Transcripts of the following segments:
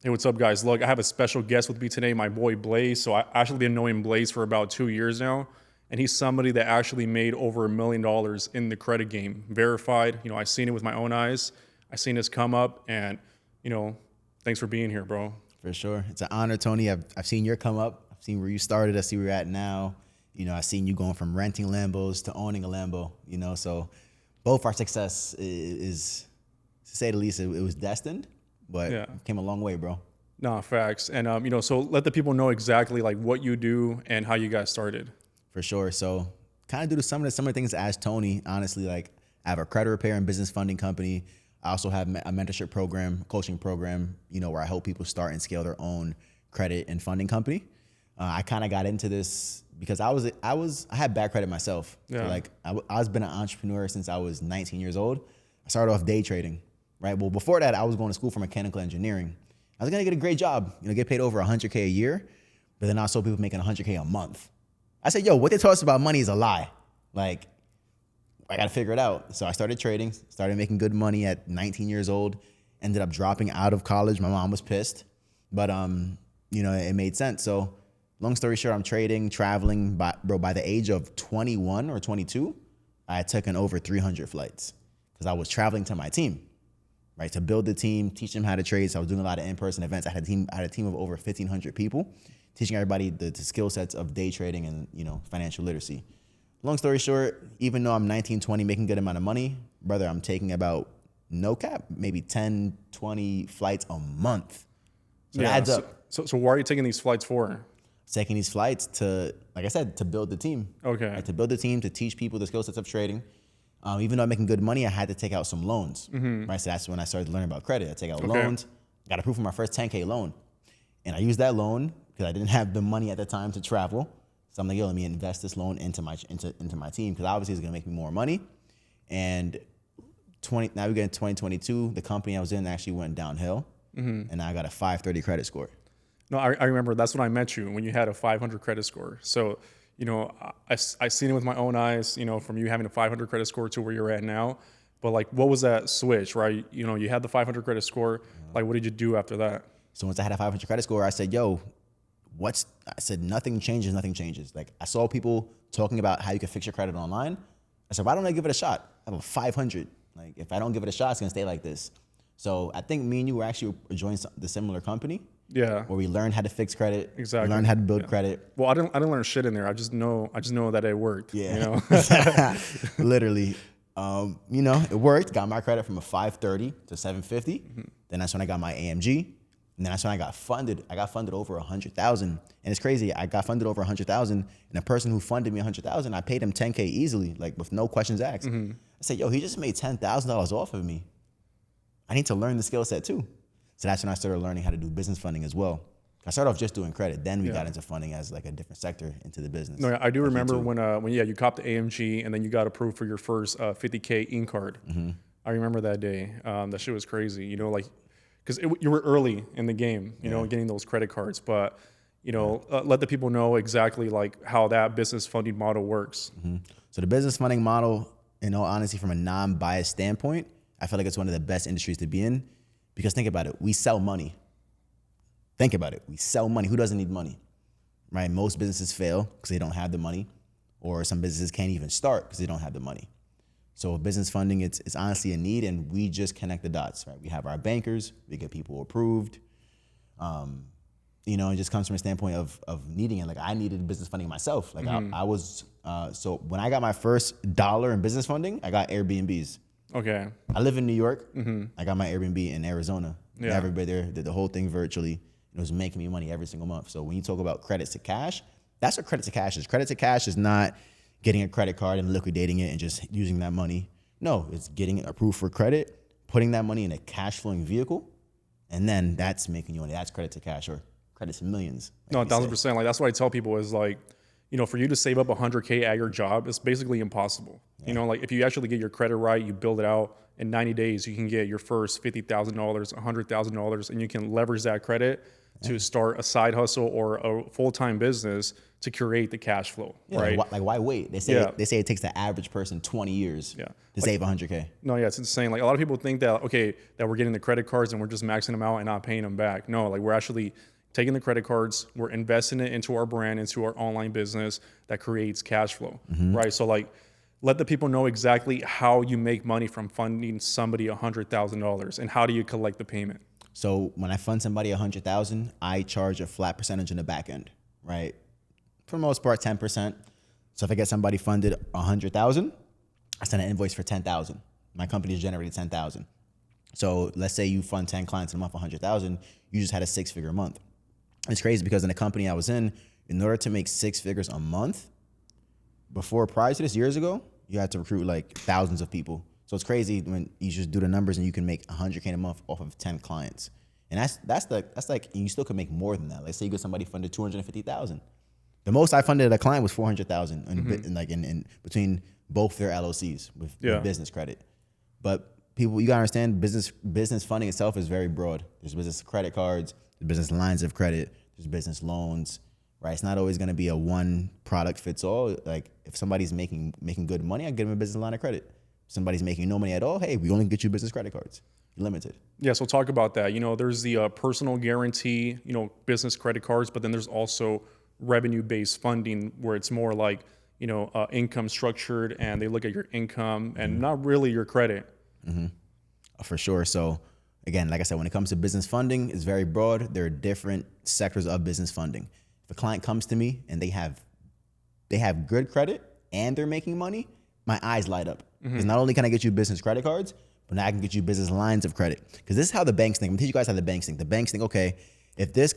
Hey, what's up, guys? Look, I have a special guest with me today, my boy Blaze. So I actually been knowing Blaze for about 2 years now, and he's somebody that actually made over $1 million in the credit game, verified. I seen it with my own eyes. I seen this come up, and you know, thanks for being here, bro. For sure. It's an honor, Tony. I've seen your come up. I've seen where you started. I see where you're at now. I've seen you going from renting Lambos to owning a Lambo, so both our success is, to say the least, it was destined, but Yeah. came a long way, bro. Nah, facts. And so let the people know exactly like what you do and how you guys started. For sure. So kind of do some of the things as Tony, honestly, like I have a credit repair and business funding company. I also have a mentorship program, coaching program, where I help people start and scale their own credit and funding company. I kind of got into this because I had bad credit myself. Yeah. So like I was been an entrepreneur since I was 19 years old. I started off day trading, right? Well, before that, I was going to school for mechanical engineering. I was gonna get a great job, get paid over $100K a year, but then I saw people making $100K a month. I said, yo, what they taught us about money is a lie. Like, I gotta figure it out. So I started trading, started making good money at 19 years old, ended up dropping out of college. My mom was pissed, but it made sense. So long story short, I'm trading, traveling, by the age of 21 or 22, I had taken over 300 flights because I was traveling to my team. Right, to build the team, teach them how to trade. So I was doing a lot of in-person events. I had a team of over 1,500 people, teaching everybody the skill sets of day trading and financial literacy. Long story short, even though I'm 19, 20, making a good amount of money, brother, I'm taking about, no cap, maybe 10, 20 flights a month. So it adds up. So why are you taking these flights for? Taking these flights to, like I said, to build the team. Okay. Right, to build the team, to teach people the skill sets of trading. Even though I'm making good money, I had to take out some loans. Right, so that's when I started learning about credit. I take out loans, got approved for my first 10K loan. And I used that loan because I didn't have the money at the time to travel. So I'm like, yo, let me invest this loan into my team because obviously it's gonna make me more money. And now we get into 2022, the company I was in actually went downhill. And I got a 530 credit score. No, I remember that's when I met you, when you had a 500 credit score. So, I seen it with my own eyes, from you having a 500 credit score to where you're at now. But like, what was that switch, right? You had the 500 credit score. Like, what did you do after that? So once I had a 500 credit score, I said, yo, I said, nothing changes. Like I saw people talking about how you can fix your credit online. I said, why don't I give it a shot? I have a 500. Like if I don't give it a shot, it's gonna stay like this. So I think me and you were actually joining the similar company. Yeah. Where we learned how to fix credit. Exactly. Learned how to build credit. Well, I didn't learn shit in there. I just know that it worked. Yeah. Literally. It worked. Got my credit from a 530 to 750. Then that's when I got my AMG. And then that's when I got funded. I got funded over 100,000. And it's crazy. I got funded over 100,000. And the person who funded me 100,000, I paid him 10K easily, like with no questions asked. I said, yo, he just made $10,000 off of me. I need to learn the skill set too. So that's when I started learning how to do business funding as well. I started off just doing credit. Then we got into funding as like a different sector into the business. No, I do remember when you copped the AMG and then you got approved for your first 50K in card. I remember that day. That shit was crazy. Because you were early in the game. Getting those credit cards. But let the people know exactly like how that business funding model works. So the business funding model, in all honesty, from a non-biased standpoint, I feel like it's one of the best industries to be in. Because think about it, we sell money. Think about it, we sell money. Who doesn't need money, right? Most businesses fail because they don't have the money, or some businesses can't even start because they don't have the money. So business funding, it's honestly a need, and we just connect the dots, right? We have our bankers, we get people approved. It just comes from a standpoint of needing it. Like I needed business funding myself. Like so when I got my first dollar in business funding, I got Airbnbs. Okay. I live in New York. I got my Airbnb in Arizona. Yeah. Everybody there did the whole thing virtually. It was making me money every single month. So when you talk about credit to cash, that's what credit to cash is. Credit to cash is not getting a credit card and liquidating it and just using that money. No, it's getting it approved for credit, putting that money in a cash flowing vehicle, and then that's making you money. That's credit to cash or credit to millions. No, 1,000%. Like that's what I tell people is like, for you to save up 100K at your job, it's basically impossible. Yeah. Like if you actually get your credit right, you build it out in 90 days, you can get your first $50,000, $100,000, and you can leverage that credit to start a side hustle or a full-time business to create the cash flow, Yeah, right? like why wait? They say Yeah. it takes the average person 20 years Yeah. to save 100K. No, yeah, it's insane. Like a lot of people think that that we're getting the credit cards and we're just maxing them out and not paying them back. No, like we're actually taking the credit cards, we're investing it into our brand, into our online business that creates cash flow, right? So like, let the people know exactly how you make money from funding somebody $100,000 and how do you collect the payment. So when I fund somebody 100,000, I charge a flat percentage in the back end, right? For the most part, 10%. So if I get somebody funded 100,000, I send an invoice for 10,000. My company has generated 10,000. So let's say you fund 10 clients in a month, 100,000. You just had a 6-figure month. It's crazy because in the company I was in order to make 6 figures a month, prior to this, years ago, you had to recruit like thousands of people. So it's crazy when you just do the numbers and you can make 100K a month off of 10 clients. And that's like, you still could make more than that. Let's say you get somebody funded 250,000. The most I funded a client was 400,000 in between both their LLCs with business credit. But people, you gotta understand, business funding itself is very broad. There's business credit cards, there's business lines of credit, there's business loans, right? It's not always gonna be a one product fits all. Like if somebody's making good money, I give them a business line of credit. If somebody's making no money at all, hey, we only get you business credit cards. You're limited. Yeah, so talk about that. There's the personal guarantee, business credit cards, but then there's also revenue-based funding where it's more like, income structured and they look at your income and not really your credit. For sure. So again, like I said, when it comes to business funding, it's very broad. There are different sectors of business funding. If a client comes to me and they have good credit and they're making money, my eyes light up. Because not only can I get you business credit cards, but now I can get you business lines of credit. Because this is how the banks think. I'm gonna teach you guys how the banks think. The banks think, okay, if this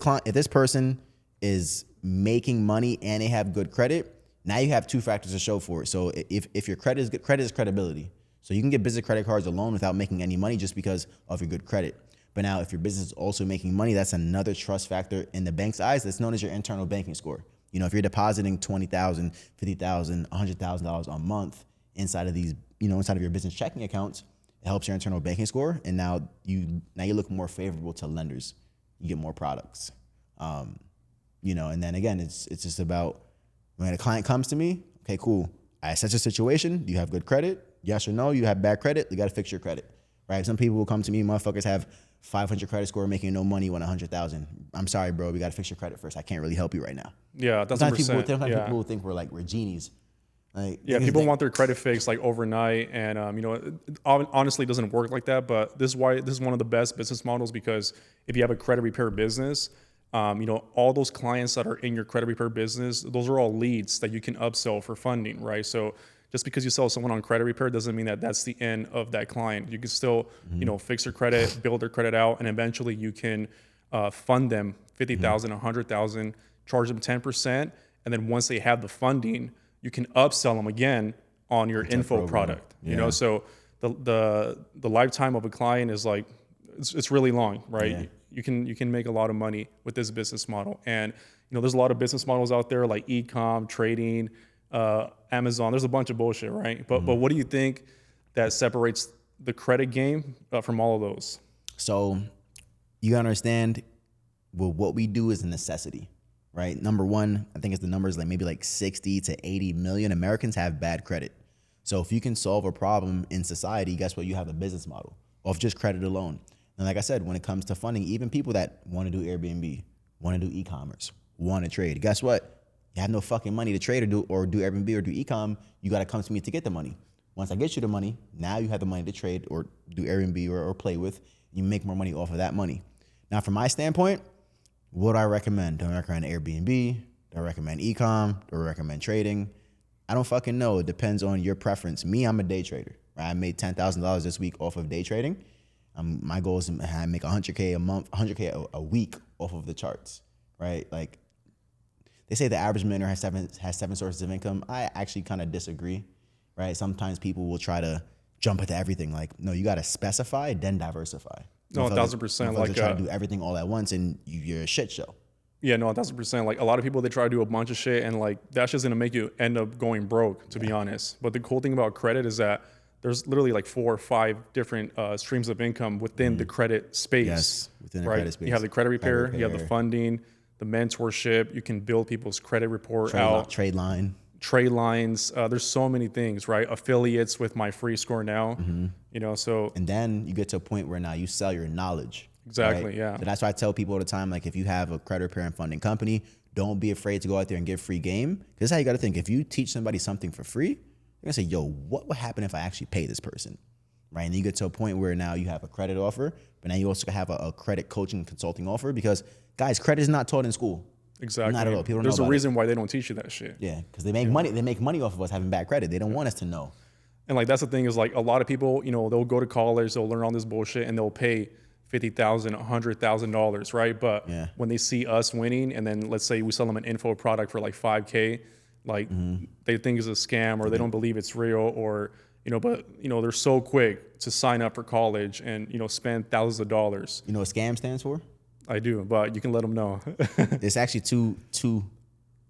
person is making money and they have good credit, now you have two factors to show for it. So if your credit is good, credit is credibility. So you can get business credit cards alone without making any money just because of your good credit. But now if your business is also making money, that's another trust factor in the bank's eyes. That's known as your internal banking score. If you're depositing $20,000, $50,000, $100,000 a month inside of these, inside of your business checking accounts, it helps your internal banking score. And now you look more favorable to lenders. You get more products. And then again, it's just about when a client comes to me, okay, cool. I assess your situation. Do you have good credit? Yes or no? You have bad credit? You got to fix your credit, right? Some people will come to me, motherfuckers have 500 credit score, making no money, want 100,000. I'm sorry, bro. We got to fix your credit first. I can't really help you right now. Yeah, that's sometimes people will think we're genies. Like, people want their credit fixed like overnight, and it honestly doesn't work like that. But this is one of the best business models, because if you have a credit repair business, all those clients that are in your credit repair business, those are all leads that you can upsell for funding, right? So just because you sell someone on credit repair doesn't mean that that's the end of that client. You can still, fix their credit, build their credit out, and eventually you can fund them 50,000, 100,000, charge them 10%, and then once they have the funding, you can upsell them again on your info product. So the lifetime of a client is like it's really long, right? Yeah. You can make a lot of money with this business model, and there's a lot of business models out there like e-com, trading, Amazon. There's a bunch of bullshit, right? But what do you think that separates the credit game from all of those? So you gotta understand, what we do is a necessity, right? Number one, I think it's the numbers, like maybe like 60 to 80 million Americans have bad credit. So if you can solve a problem in society, guess what? You have a business model of just credit alone. And like I said, when it comes to funding, even people that want to do Airbnb, want to do e-commerce, want to trade, guess what? You have no fucking money to trade or do Airbnb or do e-com. You got to come to me to get the money. Once I get you the money, now you have the money to trade or do Airbnb or play with. You make more money off of that money. Now, from my standpoint, what do I recommend? Do I recommend Airbnb? Do I recommend e-com? Do I recommend trading? I don't fucking know. It depends on your preference. Me, I'm a day trader. Right? I made $10,000 this week off of day trading. My goal is to make 100K a month, 100K a week off of the charts, right? Like they say the average millionaire has seven sources of income. I actually kind of disagree, right? Sometimes people will try to jump into everything. Like, no, you got to specify, then diversify. No, 1,000%. Like try to do everything all at once, and you're a shit show. Yeah, no, 1,000%. Like a lot of people, they try to do a bunch of shit, and like that's just gonna make you end up going broke, to be honest. But the cool thing about credit is that there's literally like 4 or 5 different streams of income within the credit space. Yes, within the right? credit space. You have the credit repair, you have the funding, the mentorship. You can build people's credit report out. Trade line. Trade lines. There's so many things, right? Affiliates with my free score now, you know, so. And then you get to a point where now you sell your knowledge. Exactly, right? yeah. So that's why I tell people all the time, like if you have a credit repair and funding company, don't be afraid to go out there and give free game. Because that's how you got to think. If you teach somebody something for free, you're going to say, yo, what would happen if I actually pay this person? Right? And then you get to a point where now you have a credit offer, but now you also have a credit coaching and consulting offer because, guys, credit is not taught in school. Exactly. Not at all. People don't There's know a about reason why they don't teach you that shit. Yeah, because they make money. They make money off of us having bad credit. They don't want us to know. And like that's the thing is like a lot of people, you know, they'll go to college, they'll learn all this bullshit, and they'll pay $50,000, $100,000, right? But when they see us winning, and then let's say we sell them an info product for like $5K, like they think it's a scam or they don't believe it's real, or you know, but you know they're so quick to sign up for college and you know spend thousands of dollars. You know what scam stands for? I do, but you can let them know. It's actually two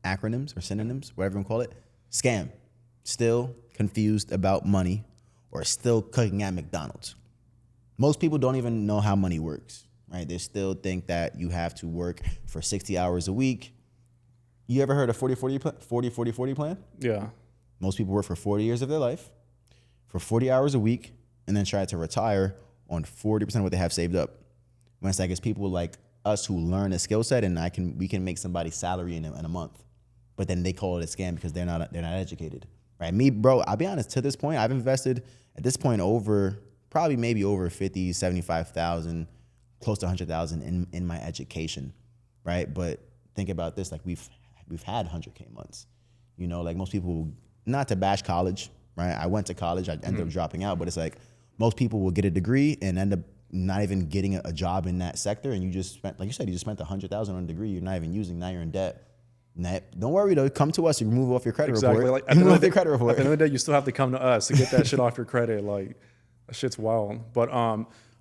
acronyms or synonyms, whatever you want to call it. Scam, still confused about money, or still cooking at McDonald's. Most people don't even know how money works, right? They still think that you have to work for 60 hours a week. You ever heard of 40-40-40 plan? Yeah. Most people work for 40 years of their life, for 40 hours a week, and then try to retire on 40% of what they have saved up. When it's like it's people like us who learn a skill set, and we can make somebody's salary in a month, but then they call it a scam because they're not educated, right? Me, bro, I'll be honest. To this point, I've invested at this point probably maybe over 50, 75,000, close to 100,000 in my education, right? But think about this, like we've had 100K months, you know, like most people, not to bash college, right? I went to college, I ended up dropping out, but it's like most people will get a degree and end up not even getting a job in that sector, and you just spent, like you said, you just spent 100,000 on a degree you're not even using. Now you're in debt. Don't worry though, come to us. You remove off your credit report. Like at the end of the report. day, you still have to come to us to get that shit off your credit. Like that shit's wild. But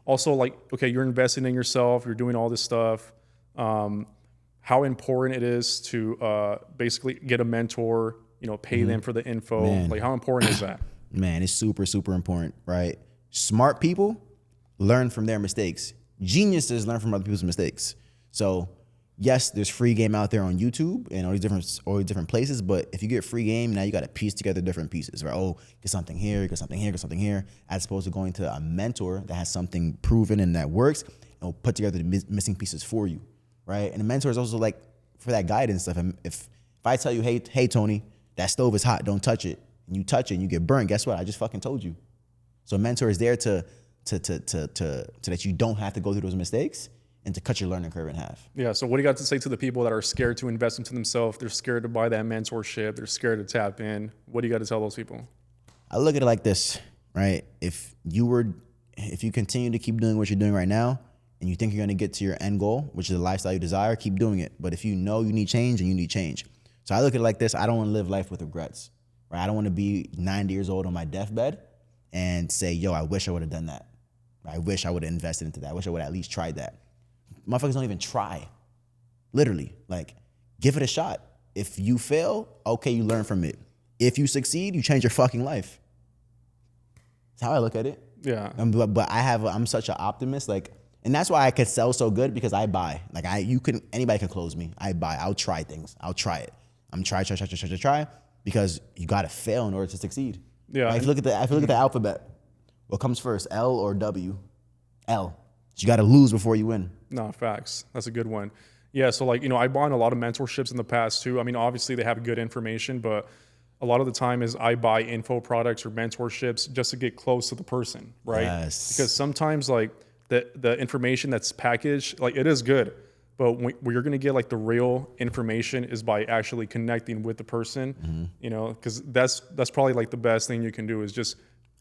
also like, okay, you're investing in yourself. You're doing all this stuff. How important it is to basically get a mentor. You know, pay them for the info. Man. Like how important is that? Man, it's super, super important, right? Smart people learn from their mistakes. Geniuses learn from other people's mistakes. So yes, there's free game out there on YouTube and all these different places, but if you get free game, now you got to piece together different pieces, right? Oh, get something here, get something here, get something here, as opposed to going to a mentor that has something proven and that works and will put together the missing pieces for you, right? And a mentor is also like for that guidance stuff. If I tell you, hey Tony, that stove is hot, don't touch it, and you touch it and you get burned, guess what? I just fucking told you. So a mentor is there to that you don't have to go through those mistakes and to cut your learning curve in half. Yeah. So what do you got to say to the people that are scared to invest into themselves? They're scared to buy that mentorship. They're scared to tap in. What do you got to tell those people? I look at it like this, right? If you continue to keep doing what you're doing right now and you think you're going to get to your end goal, which is the lifestyle you desire, keep doing it. But if you know you need change, and you need change. So I look at it like this. I don't want to live life with regrets, right? I don't want to be 90 years old on my deathbed and say, yo, I wish I would have done that. I wish I would have invested into that. I wish I would have at least tried that. Motherfuckers don't even try. Literally. Like, give it a shot. If you fail, okay, you learn from it. If you succeed, you change your fucking life. That's how I look at it. Yeah. But I'm such an optimist, like, and that's why I could sell so good, because I buy. Like anybody can close me. I buy. I'll try things. I'll try it. I'm try, because you gotta fail in order to succeed. Yeah. Like, if you look at the alphabet, what comes first, L or W? L. So you gotta lose before you win. No, facts. That's a good one. Yeah, so like, you know, I bought a lot of mentorships in the past too. I mean, obviously they have good information, but a lot of the time is I buy info products or mentorships just to get close to the person, right? Yes. Because sometimes like the information that's packaged, like it is good, but where you're gonna get like the real information is by actually connecting with the person, you know, because that's probably like the best thing you can do is just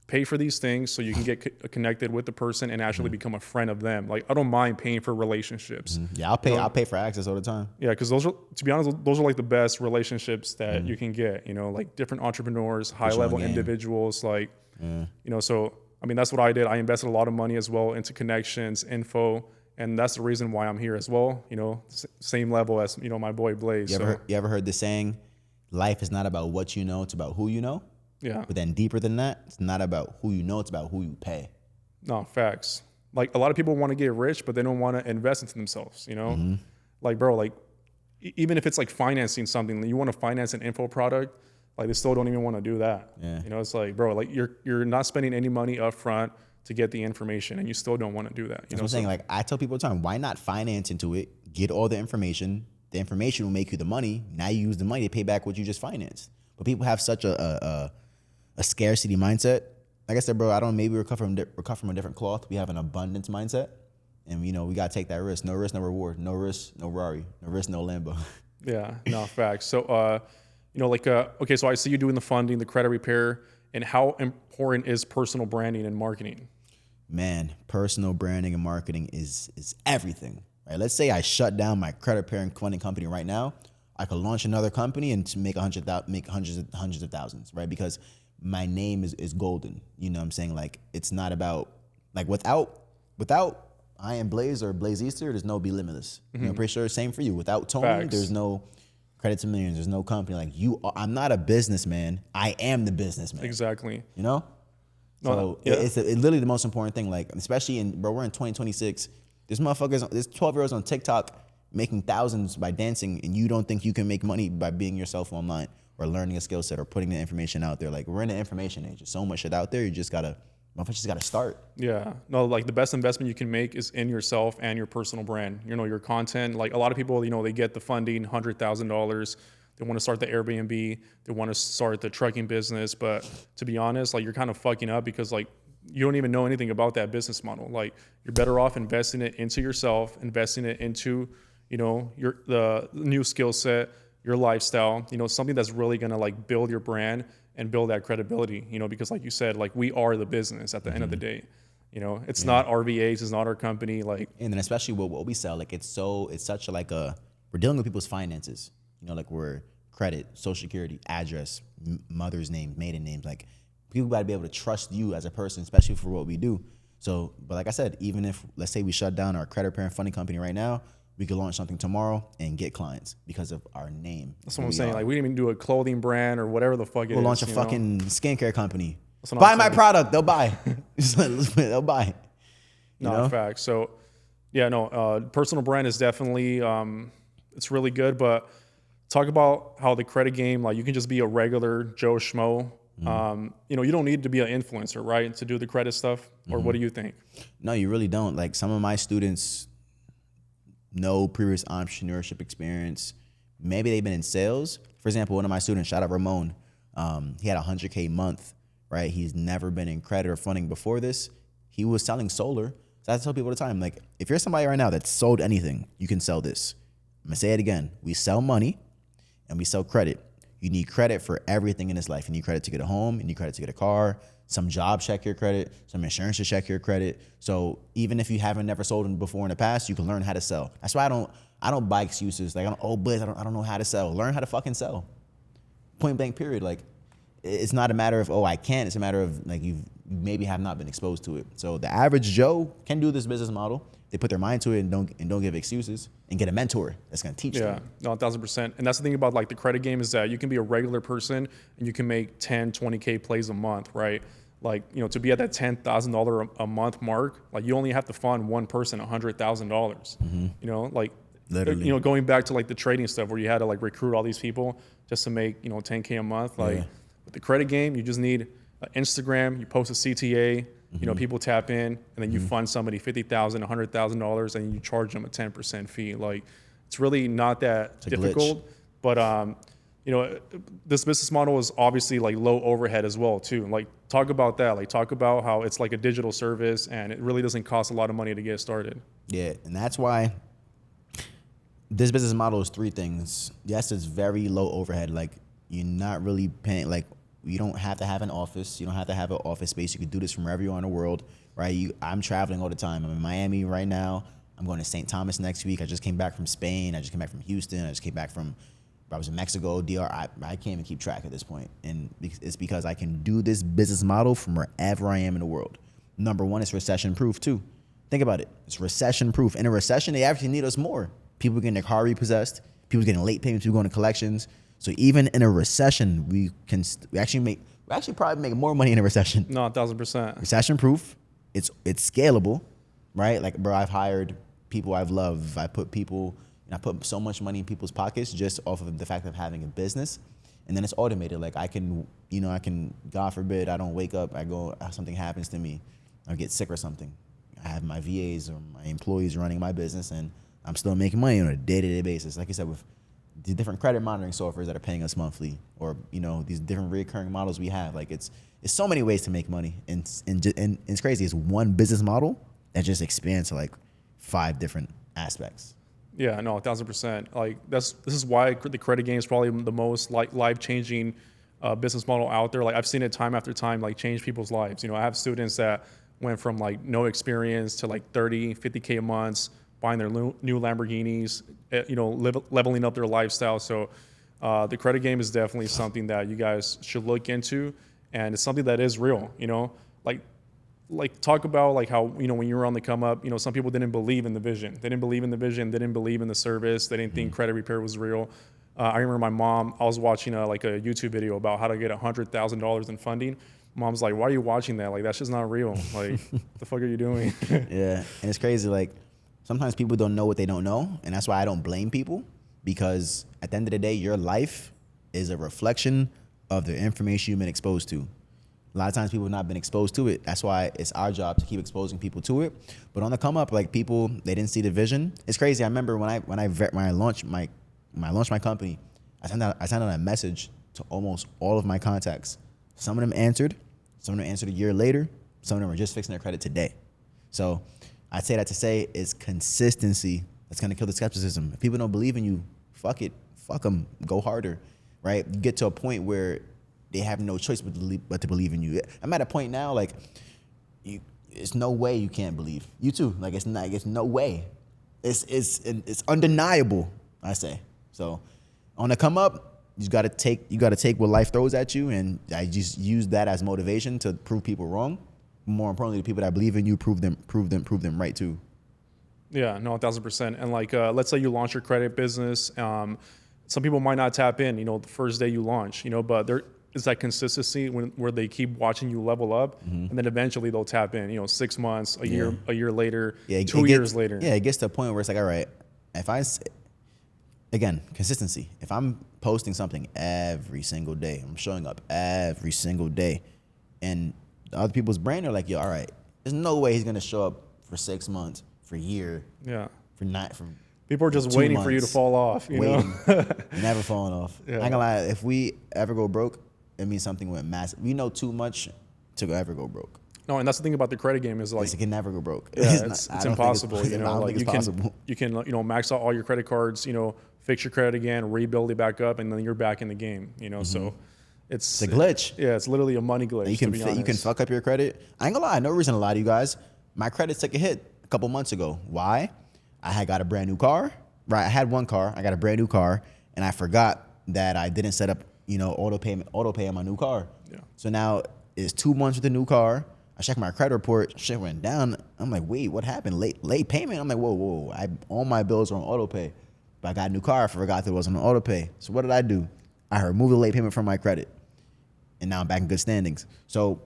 pay for these things so you can get connected with the person and actually become a friend of them. Like I don't mind paying for relationships. Yeah, I'll pay. You know? I'll pay for access all the time. Yeah, because those are, to be honest, those are like the best relationships that you can get. You know, like different entrepreneurs, high level individuals. Like, you know, so I mean, that's what I did. I invested a lot of money as well into connections, info, and that's the reason why I'm here as well. You know, same level as my boy Blaze. You ever heard the saying, "Life is not about what you know; it's about who you know." Yeah. But then deeper than that, it's not about who you know, it's about who you pay. No, facts. Like a lot of people want to get rich, but they don't want to invest into themselves, you know? Like, bro, like even if it's like financing something, you want to finance an info product, like they still don't even want to do that. Yeah. You know, it's like, bro, like you're not spending any money up front to get the information, and you still don't want to do that. That's what I'm saying. Like I tell people all the time, why not finance into it? Get all the information. The information will make you the money. Now you use the money to pay back what you just financed. But people have such a scarcity mindset. Like I said, bro, I don't. Maybe we're cut from a different cloth. We have an abundance mindset, and you know we gotta take that risk. No risk, no reward. No risk, no Rari. No risk, no Lambo. Yeah, no facts. So, you know, like, okay, so I see you doing the funding, the credit repair, and how important is personal branding and marketing? Man, personal branding and marketing is everything. Right? Let's say I shut down my credit repair and funding company right now. I could launch another company and to make hundreds of thousands, right? Because my name is golden. You know what I'm saying? Like it's not about like without I Am Blaze or Blaze Easter, there's no Be Limitless. You know, pretty sure same for you. Without Tony, Facts. there's no Credit to Millions. There's no company like you. I'm not a businessman. I am the businessman. Exactly. You know? No, So yeah. it's literally the most important thing. Like, especially we're in 2026. There's 12-year-olds on TikTok making thousands by dancing, and you don't think you can make money by being yourself online or learning a skill set or putting the information out there. Like, we're in the information age. There's so much shit out there. Motherfuckers just gotta start. Yeah. No, like the best investment you can make is in yourself and your personal brand. You know, your content. Like a lot of people, you know, they get the funding, $100,000. They want to start the Airbnb. They want to start the trucking business. But to be honest, like you're kind of fucking up because like you don't even know anything about that business model. Like you're better off investing it into yourself, investing it into, you know, the new skill set, your lifestyle, you know, something that's really going to like build your brand and build that credibility, you know, because like you said, like we are the business at the end of the day. You know, it's not RVAs, it's not our company. Like, And then especially with what we sell, like it's such we're dealing with people's finances. You know, like we're credit, social security, address, mother's name, maiden names. Like people got to be able to trust you as a person, especially for what we do. So, but like I said, even if let's say we shut down our credit repair and funding company right now, we could launch something tomorrow and get clients because of our name. that's what I'm saying. Like we didn't even do a clothing brand or whatever the fuck it is. We'll launch a you know? fucking skincare company. what Buy I'm my saying. product, they'll buy. They'll buy. You No, know? facts. So, yeah, no, personal brand is definitely, it's really good. But talk about how the credit game, like you can just be a regular Joe Schmo. You know, you don't need to be an influencer, right, to do the credit stuff. Or what do you think? No, you really don't. Like some of my students, no previous entrepreneurship experience. Maybe they've been in sales. For example, one of my students, shout out Ramon, he had a 100K month, right? He's never been in credit or funding before this. He was selling solar. So I tell people all the time, like, if you're somebody right now that's sold anything, you can sell this. I'm gonna say it again. We sell money and we sell credit. You need credit for everything in this life. You need credit to get a home, you need credit to get a car, some job check your credit, some insurance to check your credit. So even if you haven't never sold them before in the past, you can learn how to sell. That's why I don't buy excuses. Like, Blizz, I don't know how to sell. Learn how to fucking sell. Point blank period. Like, it's not a matter of, I can't. It's a matter of, like, you maybe have not been exposed to it. So the average Joe can do this business model. They put their mind to it and don't give excuses and get a mentor that's going to teach Yeah, them. no, 1,000%. And that's the thing about like the credit game is that you can be a regular person and you can make 10, 20K plays a month, right? Like, you know, to be at that $10,000 a month mark, like you only have to fund one person $100,000. You know, like, Literally. you know, going back to like the trading stuff where you had to like recruit all these people just to make, you know, 10K a month. Like with the credit game, you just need Instagram, you post a CTA, you know, people tap in and then you fund somebody $50,000, $100,000 and you charge them a 10% fee. Like it's really not that a difficult, but you know, this business model is obviously like low overhead as well too. Like talk about that. Like talk about how it's like a digital service and it really doesn't cost a lot of money to get started. Yeah, and that's why this business model is three things. Yes, it's very low overhead. Like you're not really paying, like you don't have to have an office. You don't have to have an office space. You can do this from wherever you are in the world, right? I'm traveling all the time. I'm in Miami right now. I'm going to St. Thomas next week. I just came back from Spain. I just came back from Houston. I was in Mexico, DR. I can't even keep track at this point. And it's because I can do this business model from wherever I am in the world. Number one, it's recession proof too. Think about it. It's recession proof. In a recession, they actually need us more. People getting their car repossessed. People getting late payments. People going to collections. So even in a recession, we actually probably make more money in a recession. No, 1,000%. Recession proof. It's scalable, right? Like, bro, I've hired people I've loved. I put people and I put so much money in people's pockets just off of the fact of having a business. And then it's automated. Like I can, God forbid, I don't wake up, something happens to me, I get sick or something. I have my VAs or my employees running my business, and I'm still making money on a day-to-day basis. Like you said, with the different credit monitoring softwares that are paying us monthly, or these different recurring models we have. Like it's so many ways to make money, and it's crazy. It's one business model that just expands to like 5 different aspects. Yeah, no, 1,000%. Like this is why the credit game is probably the most like life-changing business model out there. Like I've seen it time after time, like change people's lives. I have students that went from like no experience to like 30, 50K a month, buying their new Lamborghinis, leveling up their lifestyle. So the credit game is definitely something that you guys should look into, and it's something that is real. Like talk about like how when you were on the come up, some people didn't believe in the vision. They didn't believe in the vision. They didn't believe in the service. They didn't think credit repair was real. I remember my mom. I was watching a YouTube video about how to get $100,000 in funding. Mom's like, "Why are you watching that? Like that's just not real. Like the fuck are you doing?" Yeah, and it's crazy. Like sometimes people don't know what they don't know, and that's why I don't blame people, because at the end of the day, your life is a reflection of the information you've been exposed to. A lot of times people have not been exposed to it. That's why it's our job to keep exposing people to it. But on the come up, like people, they didn't see the vision. It's crazy. I remember when I launched my company, I sent out a message to almost all of my contacts. Some of them answered. Some of them answered a year later. Some of them are just fixing their credit today. So I'd say that to say it's consistency that's going to kill the skepticism. If people don't believe in you, fuck it. Fuck them. Go harder, right? You get to a point where they have no choice but to believe in you. I'm at a point now, like, it's no way you can't believe. You too. Like, it's no way. It's undeniable, I say. So on the come up, you gotta take what life throws at you, and I just use that as motivation to prove people wrong. More importantly, the people that believe in you, prove them right too. Yeah, no, 1,000%. And like, let's say you launch your credit business. Some people might not tap in, the first day you launch, but there is that consistency where they keep watching you level up, and then eventually they'll tap in, 6 months, a year later, 2 years later. Yeah, it gets to a point where it's like, all right, again, consistency. If I'm posting something every single day, I'm showing up every single day, and the other people's brain are like, yo, all right, there's no way he's gonna show up for 6 months, for a year, yeah, for people are just 2 waiting for you to fall off. Never falling off. Yeah. I ain't gonna lie, if we ever go broke, it means something went massive. We know too much to ever go broke. No, and that's the thing about the credit game is like it can never go broke. Yeah, it's impossible. I don't think it's possible. You can max out all your credit cards. Fix your credit again, rebuild it back up, and then you're back in the game. So it's a glitch. Yeah, it's literally a money glitch. You can fuck up your credit. I ain't gonna lie, no reason to lie to you guys. My credit took a hit a couple months ago. Why? I had got a brand new car. Right, I had one car. I got a brand new car, and I forgot that I didn't set up auto pay on my new car. Yeah. So now it's 2 months with the new car. I checked my credit report. Shit went down. I'm like, wait, what happened? Late payment? I'm like, whoa. All my bills are on auto pay. But I got a new car. I forgot that it wasn't on auto pay. So what did I do? I removed the late payment from my credit. And now I'm back in good standings. So,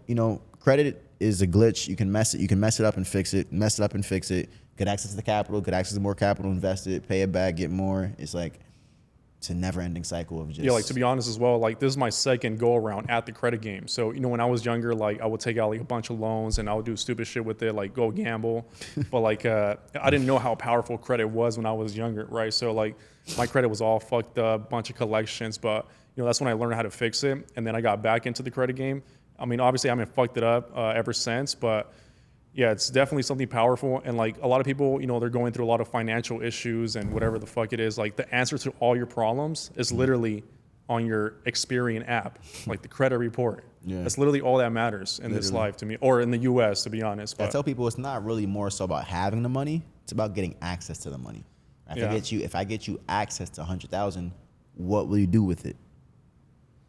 credit is a glitch. You can mess it up and fix it. Mess it up and fix it. Get access to the capital. Get access to more capital. Invest it. Pay it back. Get more. It's like, it's a never-ending cycle of just... Yeah, like to be honest as well, like this is my second go-around at the credit game. So, when I was younger, like I would take out like a bunch of loans and I would do stupid shit with it, like go gamble. But like I didn't know how powerful credit was when I was younger, right? So like my credit was all fucked up, bunch of collections. But, that's when I learned how to fix it. And then I got back into the credit game. I mean, obviously I haven't fucked it up ever since, but... yeah, it's definitely something powerful. And like a lot of people, they're going through a lot of financial issues and whatever the fuck it is. Like the answer to all your problems is literally on your Experian app, like the credit report. Yeah. That's literally all that matters in this life to me, or in the US, to be honest. But I tell people it's not really more so about having the money. It's about getting access to the money. If I get you access to 100,000, what will you do with it?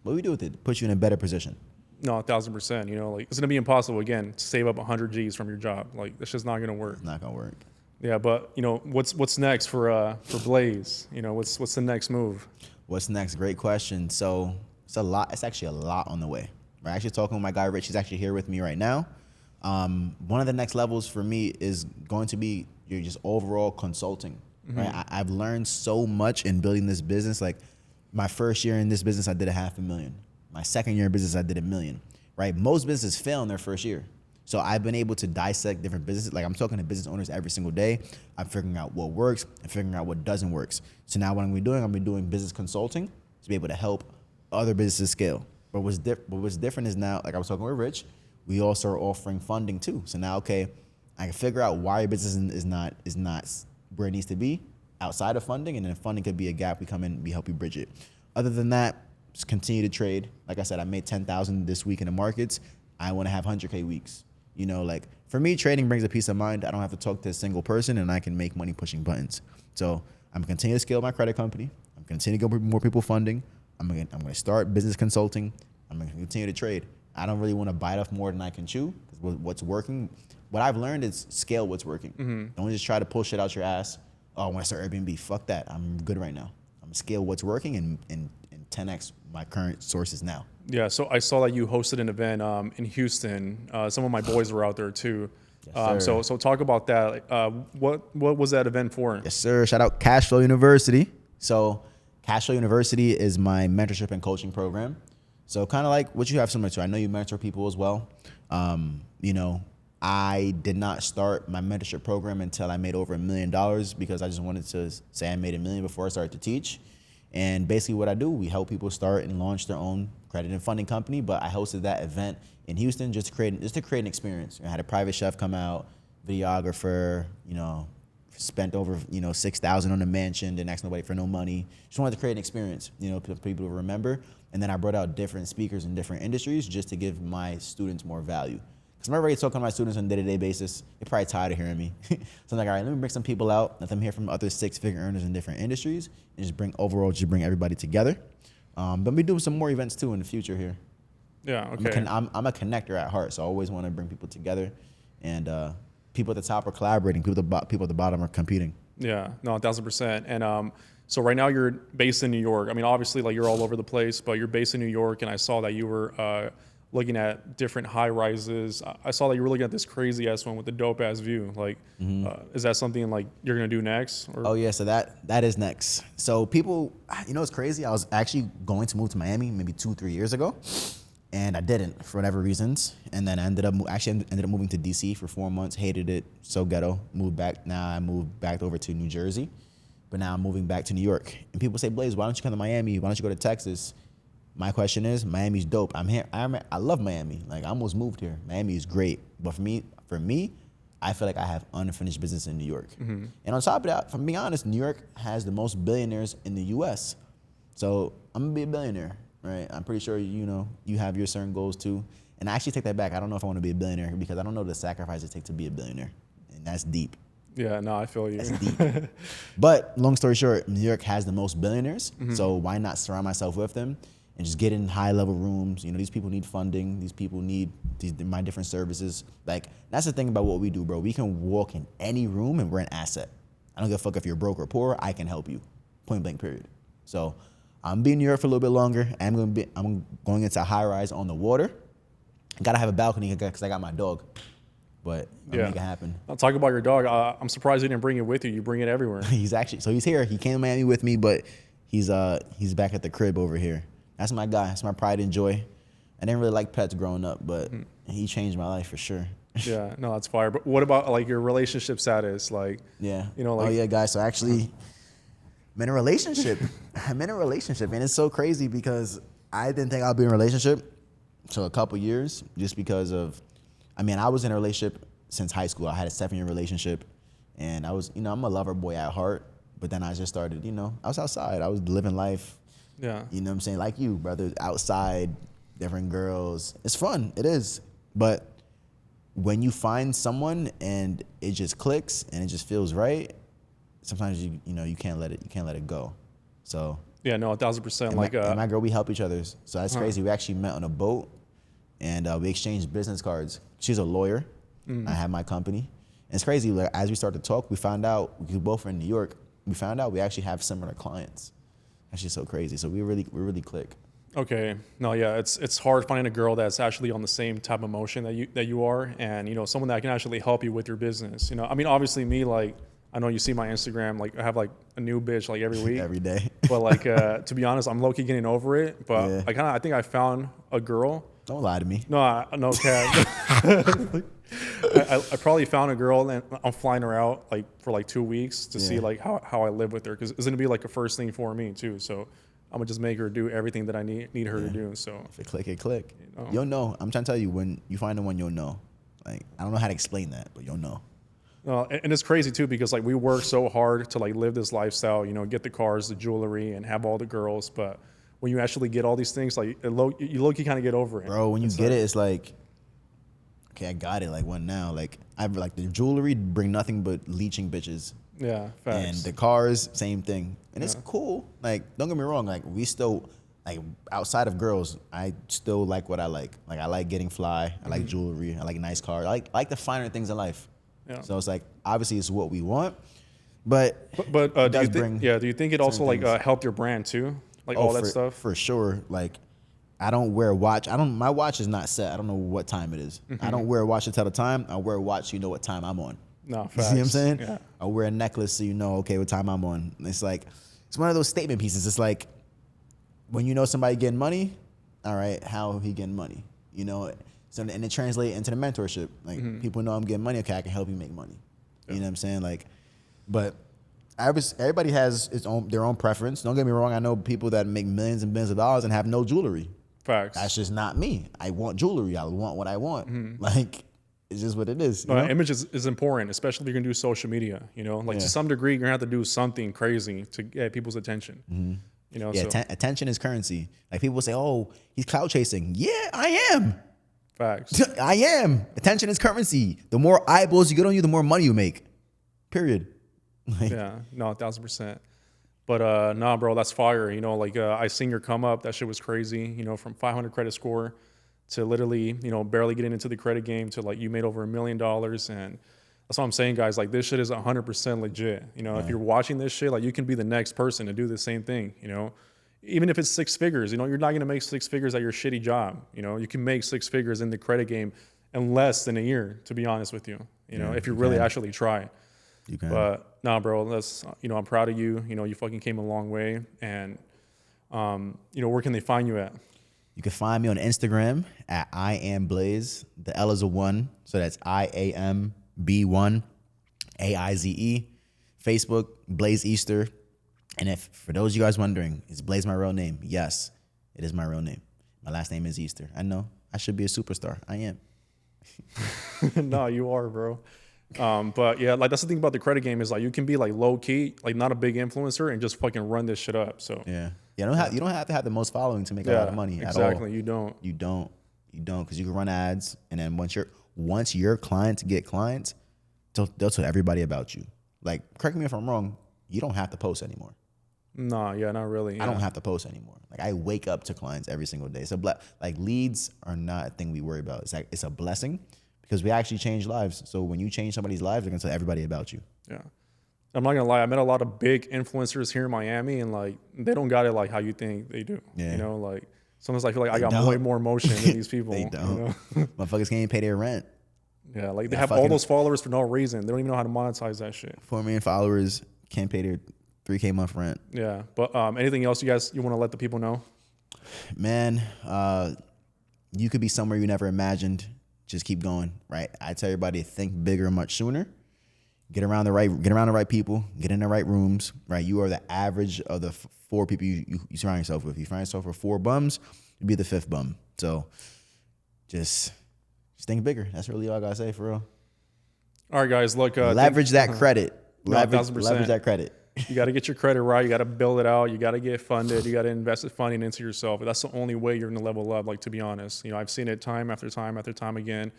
What will you do with it? Put you in a better position. No, 1,000%. Like it's gonna be impossible again to save up 100 G's from your job. Like that's just not gonna work. It's not gonna work. Yeah, but what's next for Blaze? What's the next move? What's next? Great question. So it's a lot. It's actually a lot on the way. We're actually talking with my guy Rich. He's actually here with me right now. One of the next levels for me is going to be your just overall consulting. right? I've learned so much in building this business. Like my first year in this business, I did $500,000. My second year in business, I did $1 million, right? Most businesses fail in their first year. So I've been able to dissect different businesses. Like I'm talking to business owners every single day. I'm figuring out what works and figuring out what doesn't work. So now what I'm doing business consulting to be able to help other businesses scale. But what's different is now, like I was talking with Rich, we also are offering funding too. So now, okay, I can figure out why your business is not where it needs to be outside of funding, and then funding could be a gap. We come in, we help you bridge it. Other than that, just continue to trade. Like I said, I made 10,000 this week in the markets. I want to have 100K weeks. You know, like for me, trading brings a peace of mind. I don't have to talk to a single person, and I can make money pushing buttons. So I'm continue to scale my credit company. I'm continue to get more people funding. I'm gonna start business consulting. I'm gonna continue to trade. I don't really want to bite off more than I can chew. Because what's working, what I've learned is scale what's working. Don't just try to pull shit out your ass. Oh, I want to start Airbnb. Fuck that. I'm good right now. I'm gonna scale what's working and 10x my current sources now. Yeah, so I saw that you hosted an event in Houston. Some of my boys were out there too. Yes, sir. So talk about that. What was that event for? Yes, sir. Shout out Cashflow University. So Cashflow University is my mentorship and coaching program. So kind of like what you have similar to. I know you mentor people as well. You know, I did not start my mentorship program until I made over $1 million because I just wanted to say I made $1 million before I started to teach. And basically what I do, we help people start and launch their own credit and funding company. But I hosted that event in Houston just to create an experience. I had a private chef come out, videographer, you know, spent over, you know, $6,000 on the mansion, didn't ask nobody for no money. Just wanted to create an experience, you know, for people to remember. And then I brought out different speakers in different industries just to give my students more value. Because I'm already talking to my students on a day-to-day basis. They're probably tired of hearing me. So I'm like, all right, let me bring some people out, let them hear from other six-figure earners in different industries, and just bring everybody together. But we're doing some more events too in the future here. Yeah, okay. I'm a connector at heart, so I always want to bring people together. And people at the top are collaborating, people at the bottom are competing. Yeah, no, 1,000%. And so right now you're based in New York. I mean, obviously, like you're all over the place, but you're based in New York, and I saw that you were looking at different high rises. I saw that you were looking at this crazy ass one with the dope ass view. Like, is that something like you're gonna do next? Or? Oh yeah, so that is next. So people, you know, it's crazy. I was actually going to move to Miami maybe 2-3 years ago, and I didn't for whatever reasons. And then I ended up moving to DC for 4 months. Hated it, so ghetto. Moved back. Now I moved back over to New Jersey, but now I'm moving back to New York. And people say, Blaze, why don't you come to Miami? Why don't you go to Texas? My question is, Miami's dope. I'm here. I love Miami. Like I almost moved here. Miami is great, but for me, I feel like I have unfinished business in New York. And on top of that, if I'm being honest, New York has the most billionaires in the U.S. So I'm gonna be a billionaire, right? I'm pretty sure you have your certain goals too. And I actually take that back. I don't know if I want to be a billionaire because I don't know the sacrifice it takes to be a billionaire, and that's deep. Yeah, no, I feel you. That's deep. But long story short, New York has the most billionaires, so why not surround myself with them? And just get in high level rooms. You know, these people need funding. These people need my different services. Like, that's the thing about what we do, bro. We can walk in any room and we're an asset. I don't give a fuck if you're broke or poor. I can help you. Point blank, period. So I'm being in New York for a little bit longer. I'm going into a high rise on the water. I gotta have a balcony because I got my dog. But I'll make it happen. I'll talk about your dog. I'm surprised you didn't bring it with you. You bring it everywhere. He's here. He came to Miami with me, but he's back at the crib over here. That's my guy. That's my pride and joy. I didn't really like pets growing up, but he changed my life for sure. Yeah, no, that's fire. But what about like your relationship status? Like, yeah, you know, like, oh yeah, guys. So actually, I'm in a relationship. And it's so crazy because I didn't think I'd be in a relationship until a couple years, just because of, I was in a relationship since high school. I had a 7-year relationship, and I was, I'm a lover boy at heart. But then I just started, I was outside. I was living life. Yeah. You know what I'm saying? Like you, brother, outside, different girls. It's fun. It is. But when you find someone and it just clicks and it just feels right, sometimes you can't let it go. So yeah, no, 1,000%. Like my girl, we help each other. So that's crazy. We actually met on a boat and we exchanged business cards. She's a lawyer. I have my company. And it's crazy. Like, as we started to talk, we found out, we both are in New York, we found out we actually have similar clients. That's just so crazy. So we really click. Okay. No, yeah, it's hard finding a girl that's actually on the same type of emotion that you are, and someone that can actually help you with your business. Obviously me, like, I know you see my Instagram, like I have like a new bitch like every week. Every day. But like to be honest, I'm low key getting over it. But Yeah. I think I found a girl. Don't lie to me. No, no cat. I probably found a girl and I'm flying her out like for like 2 weeks to see like how I live with her, because it's gonna be like a first thing for me too. So I'm gonna just make her do everything that I need her to do. So If it click, it click. You'll know. I'm trying to tell you, when you find the one, you'll know. Like, I don't know how to explain that, but you'll know. and it's crazy too, because like we work so hard to like live this lifestyle, get the cars, the jewelry, and have all the girls. But when you actually get all these things, like you low-key kind of get over it. Bro, when you get it, it's like, okay, I got it. Like, what now? Like, I've like the jewelry bring nothing but leeching bitches. Yeah, And facts. the cars, same thing. And it's cool. Like, don't get me wrong. Like, we still, like, outside of girls, I still like what I like. Like, I like getting fly. I like jewelry. I like nice cars. I like the finer things in life. Yeah. So it's like, obviously, it's what we want. But But it do you does bring think? Yeah, do you think it also certain like things. helped your brand too? Like all that stuff. For sure. Like, I don't wear a watch. My watch is not set. I don't know what time it is. I don't wear a watch to tell the time. I wear a watch so you know what time I'm on. No, You facts. see what I'm saying? Yeah. I wear a necklace so you know, okay, what time I'm on. It's like, it's one of those statement pieces. It's like, when you know somebody getting money, all right, how he getting money? So, and it translates into the mentorship. Like, people know I'm getting money, okay, I can help you make money. You know what I'm saying? Like, but everybody has their own preference. Don't get me wrong. I know people that make millions and billions of dollars and have no jewelry. Facts. That's just not me. I want jewelry. I want what I want. Like, it's just what it is. You know? Image is important, especially if you're gonna do social media. Like to some degree, you're gonna have to do something crazy to get people's attention. Yeah, So attention is currency. Like, people say, "Oh, he's clout chasing." Yeah, I am. facts. I am. Attention is currency. The more eyeballs you get on you, the more money you make. Period. Like, Yeah, no, 1,000%. But nah, bro, that's fire. Like I seen your come up. That shit was crazy. From 500 credit score to literally, barely getting into the credit game to like you made over $1 million. And that's what I'm saying, guys. Like, this shit is 100% legit. If you're watching this shit, like, you can be the next person to do the same thing. Even if it's 6 figures, you're not gonna make 6 figures at your shitty job. You can make 6 figures in the credit game in less than a year, to be honest with you. If you really actually try. you can. But nah, bro, that's I'm proud of you. You fucking came a long way. And where can they find you at? You can find me on Instagram at I am Blaze. The L is a 1, so that's IAMB1 AIZE. Facebook, Blaze Easter. And if, for those of you guys wondering, is Blaze my real name? Yes, it is my real name. My last name is Easter. I know. I should be a superstar. I am. No, you are, bro. But yeah, like that's the thing about the credit game is like you can be like low key, like not a big influencer, and just fucking run this shit up. So Yeah. You don't have to have the most following to make a lot of money at all. exactly. You don't. You don't, because you can run ads, and then once your clients get clients, they'll tell everybody about you. Like, correct me if I'm wrong, you don't have to post anymore. Nah, yeah, not really. I don't have to post anymore. Like, I wake up to clients every single day. So like, leads are not a thing we worry about. It's like, it's a blessing because we actually change lives. So when you change somebody's lives, they're gonna tell everybody about you. Yeah. I'm not gonna lie. I met a lot of big influencers here in Miami, and like they don't got it like how you think they do. Yeah. Like sometimes I feel like I got don't. way more emotion than these people. They don't. Motherfuckers can't even pay their rent. Yeah, like they Yeah, have all fucking- those followers for no reason. They don't even know how to monetize that shit. 4 million followers can't pay their $3K month rent. Yeah, but anything else you want to let the people know? Man, you could be somewhere you never imagined. Just keep going, right? I tell everybody to think bigger much sooner. Get around the right people. Get in the right rooms, right? You are the average of the 4 people you surround yourself with. You surround yourself with 4 bums, you'll be the 5th bum. So just think bigger. That's really all I gotta say, for real. All right, guys. Look, Leverage that credit. No, Leverage 1,000%. that credit. You got to get your credit right. You got to build it out. You got to get funded. You got to invest the funding into yourself. That's the only way you're going to level up. Like, to be honest, I've seen it time after time after time again.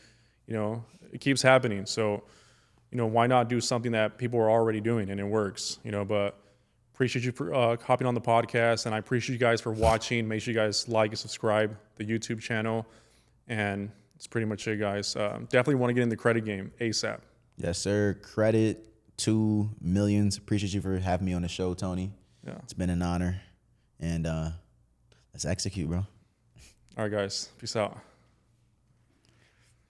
It keeps happening. So, why not do something that people are already doing and it works? But appreciate you for hopping on the podcast, and I appreciate you guys for watching. Make sure you guys like and subscribe the YouTube channel, and that's pretty much it, guys. Definitely want to get in the credit game ASAP. Yes, sir. Credit to millions. Appreciate you for having me on the show, Tony. Yeah. It's been an honor. And let's execute, bro. All right, guys. Peace out.